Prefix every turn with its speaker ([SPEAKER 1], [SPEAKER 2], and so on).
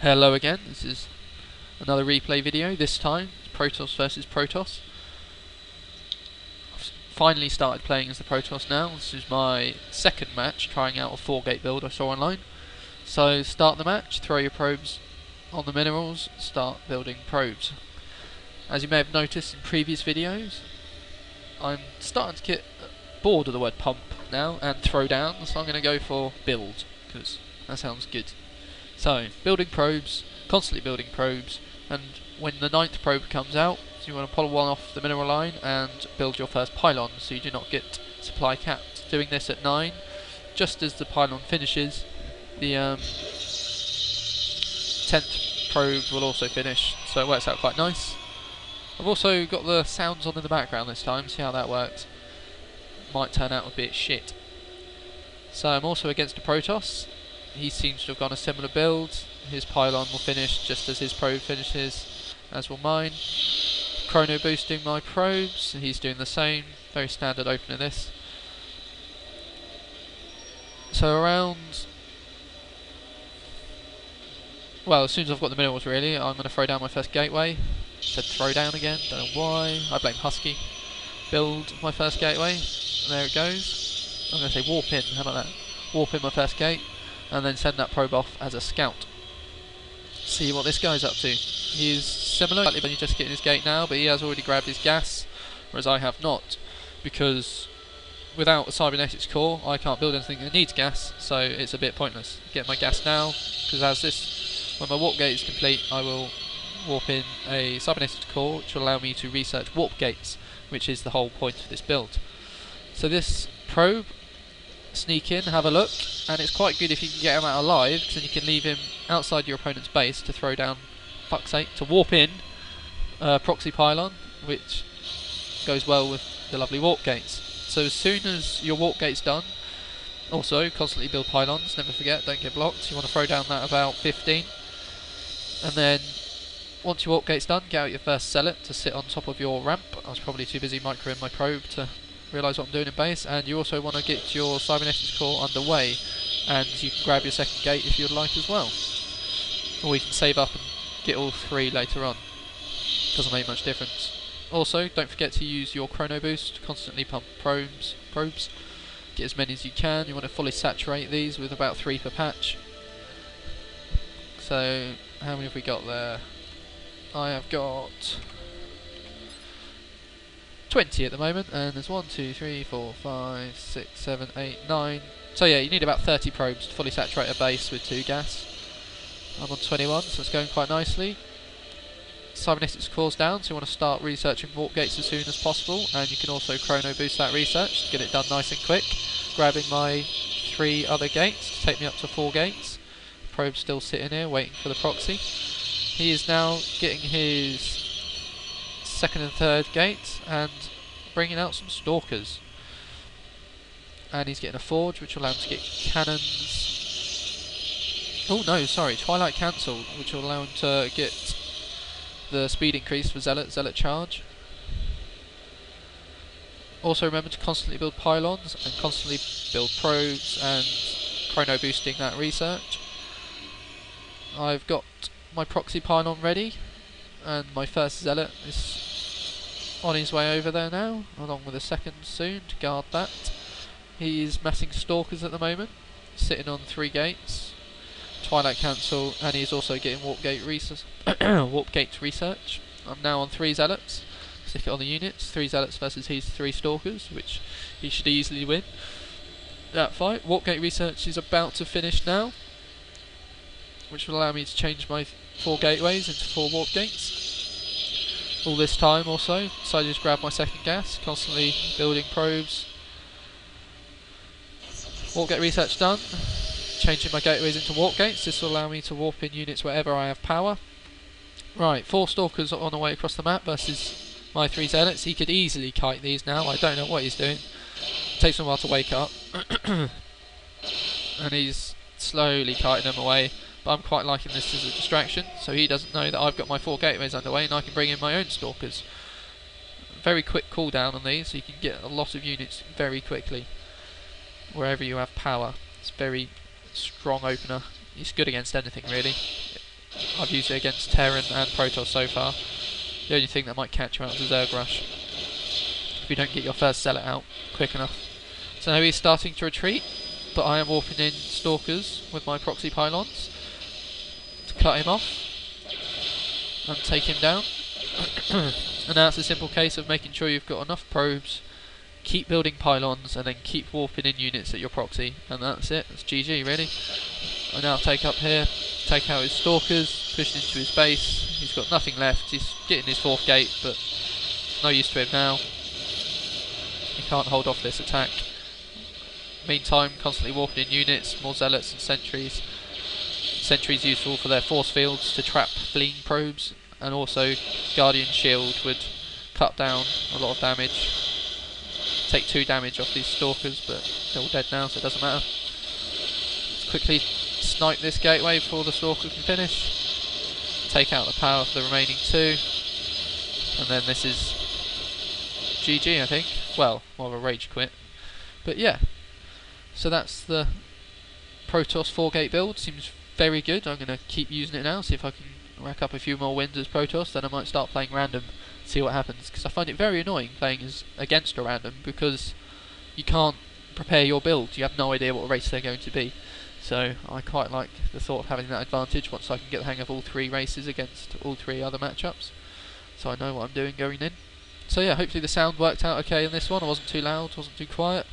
[SPEAKER 1] Hello again, this is another replay video. This time it's Protoss versus Protoss. I've finally started playing as the Protoss now. This is my second match trying out a 4-gate build I saw online. So start the match, throw your probes on the minerals, start building probes. As you may have noticed in previous videos, I'm starting to get bored of the word pump now and throw down, so I'm going to go for build, because that sounds good. So, building probes, constantly building probes, and when the 9th probe comes out, so you want to pull one off the mineral line and build your first pylon, so you do not get supply capped. Doing this at 9, just as the pylon finishes, the 10th probe will also finish, so it works out quite nice. I've also got the sounds on in the background this time, see how that works. Might turn out a bit shit. So I'm also against a Protoss. He seems to have gone a similar build. His pylon will finish just as his probe finishes, as will mine. Chrono boosting my probes, and he's doing the same. Very standard opener this. So around... well, as soon as I've got the minerals really, I'm going to throw down my first gateway. Said throw down again, don't know why. I blame Husky. Build my first gateway, and there it goes. I'm going to say warp in, how about that? Warp in my first gate, and then send that probe off as a scout. See what this guy's up to. He's similar, when you're just getting his gate now, but he has already grabbed his gas, whereas I have not, because without a cybernetics core I can't build anything that needs gas, so it's a bit pointless. Get my gas now, because as this, when my warp gate is complete, I will warp in a cybernetics core, which will allow me to research warp gates, which is the whole point of this build. So this probe, sneak in, have a look, and it's quite good if you can get him out alive, because then you can leave him outside your opponent's base to throw down, fuck's sake, to warp in proxy pylon, which goes well with the lovely warp gates. So as soon as your warp gate's done, also constantly build pylons, never forget, don't get blocked. You want to throw down that about 15, and then once your warp gate's done, get out your first zealot to sit on top of your ramp. I was probably too busy microing my probe to realise what I'm doing in base, and you also want to get your cybernetics core underway, and you can grab your second gate if you'd like as well, or you can save up and get all three later on. Doesn't make much difference. Also, don't forget to use your chrono boost, constantly pump probes, get as many as you can. You want to fully saturate these with about 3 per patch. So how many have we got there? I have got 20 at the moment, and there's 1, 2, 3, 4, 5, 6, 7, 8, 9. So yeah, you need about 30 probes to fully saturate a base with 2 gas. I'm on 21, so it's going quite nicely. Cybernetics core's down, so you want to start researching warp gates as soon as possible, and you can also chrono boost that research to get it done nice and quick. Grabbing my 3 other gates to take me up to 4 gates. Probe's still sitting here waiting for the proxy. He is now getting his second and third gates and bringing out some stalkers. And he's getting a forge, which will allow him to get cannons. Oh no, sorry, Twilight cancel, which will allow him to get the speed increase for zealot charge. Also remember to constantly build pylons and constantly build probes and chrono boosting that research. I've got my proxy pylon ready, and my first zealot is on his way over there now, along with a second soon to guard that. He's massing stalkers at the moment, sitting on 3 gates. Twilight cancel, and he's also getting warp gate research. I'm now on 3 zealots. Stick it on the units. 3 zealots versus his 3 stalkers, which he should easily win that fight. Warp gate research is about to finish now, which will allow me to change my 4 gateways into 4 warp gates. All this time also, so I just grab my second gas, constantly building probes. Warp gate research done. Changing my gateways into warp gates. This will allow me to warp in units wherever I have power. Right, 4 stalkers on the way across the map versus my 3 zealots. He could easily kite these now. I don't know what he's doing. It takes him a while to wake up. And he's slowly kiting them away. But I'm quite liking this as a distraction, so he doesn't know that I've got my 4 gateways underway and I can bring in my own stalkers. Very quick cooldown on these, so you can get a lot of units very quickly wherever you have power. It's very strong opener. He's good against anything really. I've used it against Terran and Protoss so far. The only thing that might catch you out is a Zerg Rush, if you don't get your first Zealot out quick enough. So now he's starting to retreat, but I am warping in Stalkers with my proxy pylons to cut him off and take him down. And now it's a simple case of making sure you've got enough probes, keep building pylons, and then keep warping in units at your proxy, and that's it. That's GG really. I now take up here, take out his Stalkers, push into his base. He's got nothing left. He's getting his 4th gate, but no use to him now. He can't hold off this attack. Meantime, constantly warping in units, more Zealots and Sentries. Sentries useful for their force fields to trap fleeing probes, and also Guardian Shield would cut down a lot of damage. Take 2 damage off these Stalkers, but they're all dead now, so it doesn't matter. Let's quickly snipe this gateway before the Stalker can finish. Take out the power for the remaining 2, and then this is GG, I think. Well, more of a rage quit. But yeah, so that's the Protoss 4-gate build. Seems very good. I'm going to keep using it now, see if I can rack up a few more wins as Protoss. Then I might start playing random, see what happens, because I find it very annoying playing against a random, because you can't prepare your build. You have no idea what race they're going to be. So I quite like the thought of having that advantage once I can get the hang of all 3 races against all 3 other matchups, so I know what I'm doing going in. So yeah, hopefully the sound worked out okay in this one. I wasn't too loud, wasn't too quiet.